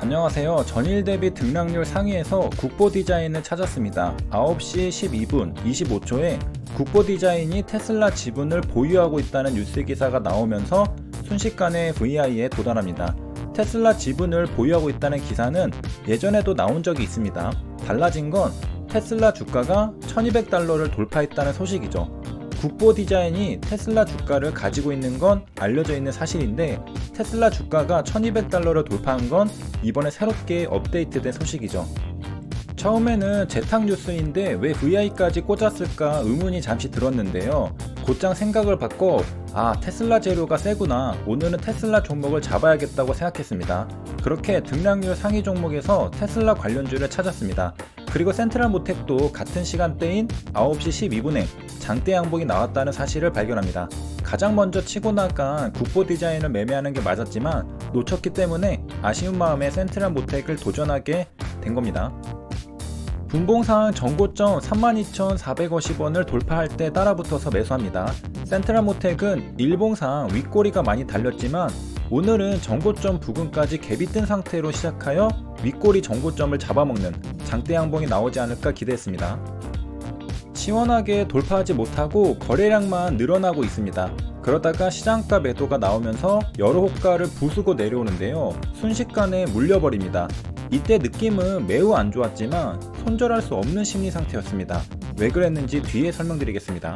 안녕하세요. 전일 대비 등락률 상위에서 국보 디자인을 찾았습니다. 9시 12분 25초에 국보 디자인이 테슬라 지분을 보유하고 있다는 뉴스 기사가 나오면서 순식간에 VI에 도달합니다. 테슬라 지분을 보유하고 있다는 기사는 예전에도 나온 적이 있습니다. 달라진 건 테슬라 주가가 $1200를 돌파했다는 소식이죠. 국보 디자인이 테슬라 주가를 가지고 있는 건 알려져 있는 사실인데 테슬라 주가가 $1200를 돌파한 건 이번에 새롭게 업데이트된 소식이죠. 처음에는 재탕 뉴스인데 왜 VI까지 꽂았을까 의문이 잠시 들었는데요. 곧장 생각을 바꿔 테슬라 재료가 세구나, 오늘은 테슬라 종목을 잡아야겠다고 생각했습니다. 그렇게 등락률 상위 종목에서 테슬라 관련주를 찾았습니다. 그리고 센트럴모텍도 같은 시간대인 9시 12분에 장대 양봉이 나왔다는 사실을 발견합니다. 가장 먼저 치고 나간 국보 디자인을 매매하는 게 맞았지만 놓쳤기 때문에 아쉬운 마음에 센트럴모텍을 도전하게 된 겁니다. 분봉상 전고점 32,450원을 돌파할 때 따라붙어서 매수합니다. 센트럴모텍은 일봉상 윗꼬리가 많이 달렸지만 오늘은 전고점 부근까지 갭이 뜬 상태로 시작하여 윗꼬리 전고점을 잡아먹는 장대 양봉이 나오지 않을까 기대했습니다. 시원하게 돌파하지 못하고 거래량만 늘어나고 있습니다. 그러다가 시장가 매도가 나오면서 여러 호가를 부수고 내려오는데요. 순식간에 물려버립니다. 이때 느낌은 매우 안 좋았지만 손절할 수 없는 심리 상태였습니다. 왜 그랬는지 뒤에 설명드리겠습니다.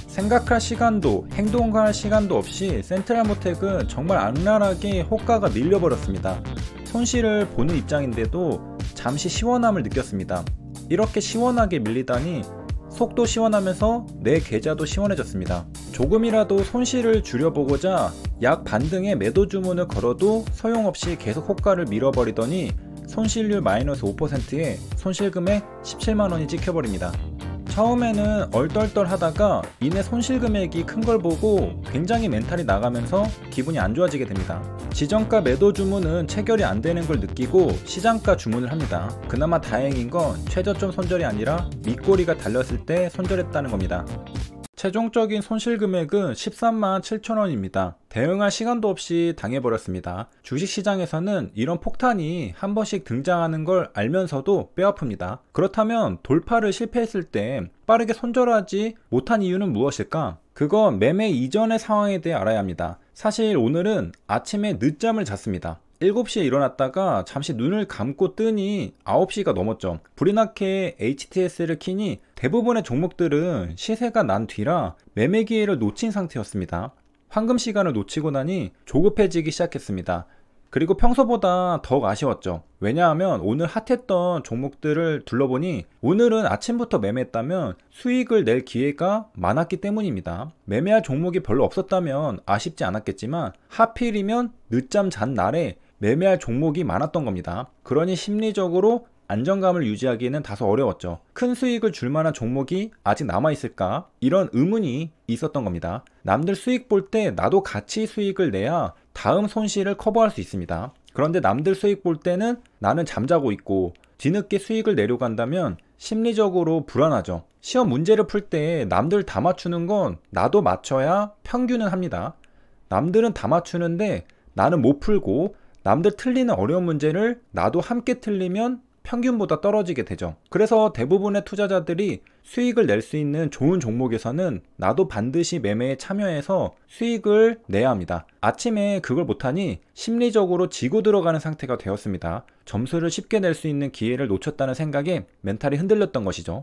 생각할 시간도 행동할 시간도 없이 센트럴모텍은 정말 악랄하게 호가가 밀려버렸습니다. 손실을 보는 입장인데도 잠시 시원함을 느꼈습니다. 이렇게 시원하게 밀리다니 속도 시원하면서 내 계좌도 시원해졌습니다. 조금이라도 손실을 줄여보고자 약 반등의 매도 주문을 걸어도 소용없이 계속 호가를 밀어버리더니 손실률 마이너스 5%에 손실금액 17만원이 찍혀버립니다. 처음에는 얼떨떨 하다가 이내 손실금액이 큰 걸 보고 굉장히 멘탈이 나가면서 기분이 안 좋아지게 됩니다. 지정가 매도 주문은 체결이 안 되는 걸 느끼고 시장가 주문을 합니다. 그나마 다행인 건 최저점 손절이 아니라 윗꼬리가 달렸을 때 손절했다는 겁니다. 최종적인 손실금액은 13만 7천원입니다. 대응할 시간도 없이 당해버렸습니다. 주식시장에서는 이런 폭탄이 한 번씩 등장하는 걸 알면서도 뼈아픕니다. 그렇다면 돌파를 실패했을 때 빠르게 손절하지 못한 이유는 무엇일까? 그건 매매 이전의 상황에 대해 알아야 합니다. 사실 오늘은 아침에 늦잠을 잤습니다. 7시에 일어났다가 잠시 눈을 감고 뜨니 9시가 넘었죠. 불이 나게 HTS를 키니 대부분의 종목들은 시세가 난 뒤라 매매 기회를 놓친 상태였습니다. 황금 시간을 놓치고 나니 조급해지기 시작했습니다. 그리고 평소보다 더욱 아쉬웠죠. 왜냐하면 오늘 핫했던 종목들을 둘러보니 오늘은 아침부터 매매했다면 수익을 낼 기회가 많았기 때문입니다. 매매할 종목이 별로 없었다면 아쉽지 않았겠지만 하필이면 늦잠 잔 날에 매매할 종목이 많았던 겁니다. 그러니 심리적으로 안정감을 유지하기에는 다소 어려웠죠. 큰 수익을 줄 만한 종목이 아직 남아있을까? 이런 의문이 있었던 겁니다. 남들 수익 볼 때 나도 같이 수익을 내야 다음 손실을 커버할 수 있습니다. 그런데 남들 수익 볼 때는 나는 잠자고 있고 뒤늦게 수익을 내려고 한다면 심리적으로 불안하죠. 시험 문제를 풀 때 남들 다 맞추는 건 나도 맞춰야 평균은 합니다. 남들은 다 맞추는데 나는 못 풀고 남들 틀리는 어려운 문제를 나도 함께 틀리면 평균보다 떨어지게 되죠. 그래서 대부분의 투자자들이 수익을 낼 수 있는 좋은 종목에서는 나도 반드시 매매에 참여해서 수익을 내야 합니다. 아침에 그걸 못하니 심리적으로 지고 들어가는 상태가 되었습니다. 점수를 쉽게 낼 수 있는 기회를 놓쳤다는 생각에 멘탈이 흔들렸던 것이죠.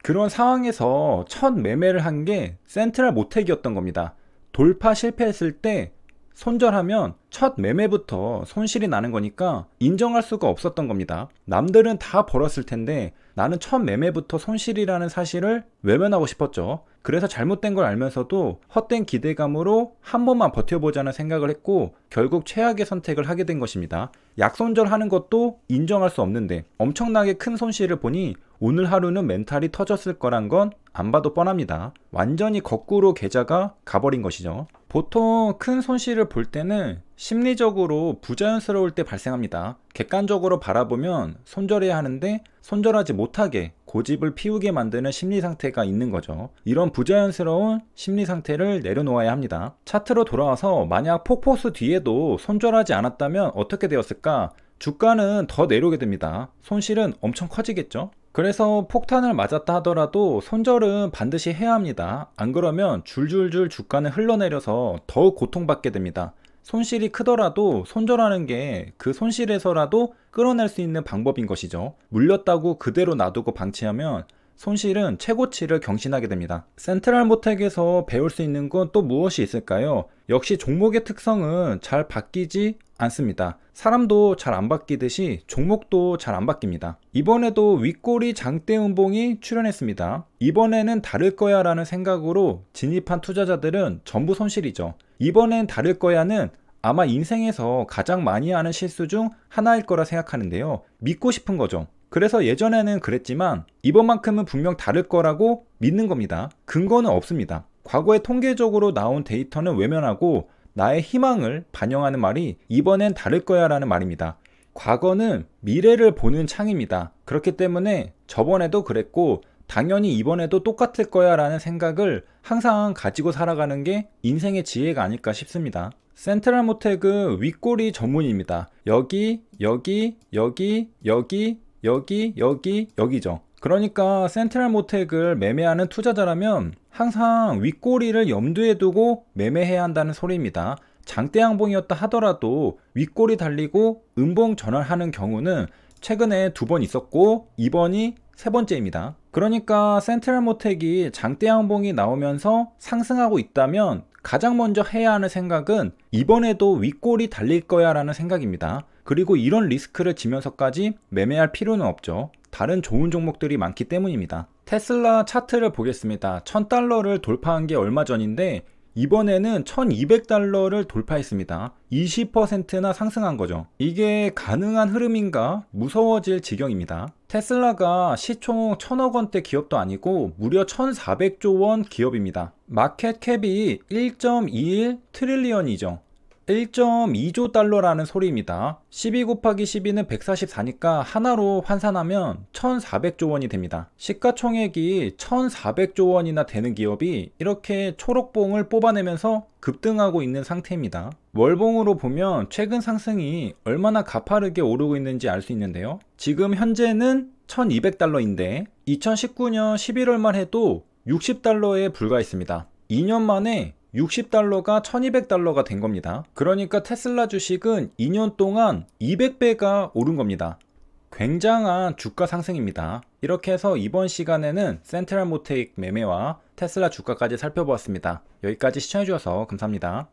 그런 상황에서 첫 매매를 한 게 센트럴모텍이었던 겁니다. 돌파 실패했을 때 손절하면 첫 매매부터 손실이 나는 거니까 인정할 수가 없었던 겁니다. 남들은 다 벌었을 텐데 나는 첫 매매부터 손실이라는 사실을 외면하고 싶었죠. 그래서 잘못된 걸 알면서도 헛된 기대감으로 한 번만 버텨보자는 생각을 했고 결국 최악의 선택을 하게 된 것입니다. 약손절하는 것도 인정할 수 없는데 엄청나게 큰 손실을 보니 오늘 하루는 멘탈이 터졌을 거란 건 안 봐도 뻔합니다. 완전히 거꾸로 계좌가 가버린 것이죠. 보통 큰 손실을 볼 때는 심리적으로 부자연스러울 때 발생합니다. 객관적으로 바라보면 손절해야 하는데 손절하지 못하게 고집을 피우게 만드는 심리 상태가 있는 거죠. 이런 부자연스러운 심리 상태를 내려놓아야 합니다. 차트로 돌아와서 만약 폭포수 뒤에도 손절하지 않았다면 어떻게 되었을까? 주가는 더 내려오게 됩니다. 손실은 엄청 커지겠죠. 그래서 폭탄을 맞았다 하더라도 손절은 반드시 해야 합니다. 안 그러면 줄줄줄 주가는 흘러내려서 더욱 고통받게 됩니다. 손실이 크더라도 손절하는 게 그 손실에서라도 끌어낼 수 있는 방법인 것이죠. 물렸다고 그대로 놔두고 방치하면 손실은 최고치를 경신하게 됩니다. 센트럴모텍에서 배울 수 있는 건 또 무엇이 있을까요? 역시 종목의 특성은 잘 바뀌지 않습니다. 사람도 잘 안 바뀌듯이 종목도 잘 안 바뀝니다. 이번에도 윗꼬리 장대음봉이 출현했습니다. 이번에는 다를 거야 라는 생각으로 진입한 투자자들은 전부 손실이죠. 이번엔 다를 거야는 아마 인생에서 가장 많이 하는 실수 중 하나일 거라 생각하는데요. 믿고 싶은 거죠. 그래서 예전에는 그랬지만 이번만큼은 분명 다를 거라고 믿는 겁니다. 근거는 없습니다. 과거에 통계적으로 나온 데이터는 외면하고 나의 희망을 반영하는 말이 이번엔 다를 거야 라는 말입니다. 과거는 미래를 보는 창입니다. 그렇기 때문에 저번에도 그랬고 당연히 이번에도 똑같을 거야 라는 생각을 항상 가지고 살아가는 게 인생의 지혜가 아닐까 싶습니다. 센트럴모텍은 윗꼬리 전문입니다. 여기, 여기, 여기, 여기, 여기, 여기, 여기죠. 그러니까 센트럴모텍을 매매하는 투자자라면 항상 윗꼬리를 염두에 두고 매매해야 한다는 소리입니다. 장대양봉이었다 하더라도 윗꼬리 달리고 음봉 전환하는 경우는 최근에 2번 있었고 이번이 3번째입니다. 그러니까 센트럴모텍이 장대양봉이 나오면서 상승하고 있다면 가장 먼저 해야 하는 생각은 이번에도 윗꼬리 달릴 거야 라는 생각입니다. 그리고 이런 리스크를 지면서까지 매매할 필요는 없죠. 다른 좋은 종목들이 많기 때문입니다. 테슬라 차트를 보겠습니다. 1000달러를 돌파한 게 얼마 전인데 이번에는 1200달러를 돌파했습니다. 20%나 상승한 거죠. 이게 가능한 흐름인가 무서워질 지경입니다. 테슬라가 시총 1000억 원대 기업도 아니고 무려 1400조 원 기업입니다. 마켓 캡이 1.21 트릴리언이죠. 1.2조 달러라는 소리입니다. 12 곱하기 12는 144니까 하나로 환산하면 1400조 원이 됩니다. 시가총액이 1400조 원이나 되는 기업이 이렇게 초록봉을 뽑아내면서 급등하고 있는 상태입니다. 월봉으로 보면 최근 상승이 얼마나 가파르게 오르고 있는지 알 수 있는데요. 지금 현재는 1200달러인데 2019년 11월만 해도 60달러에 불과했습니다. 2년 만에 60달러가 1200달러가 된 겁니다. 그러니까 테슬라 주식은 2년 동안 200배가 오른 겁니다. 굉장한 주가 상승입니다. 이렇게 해서 이번 시간에는 센트럴모텍 매매와 테슬라 주가까지 살펴보았습니다. 여기까지 시청해주셔서 감사합니다.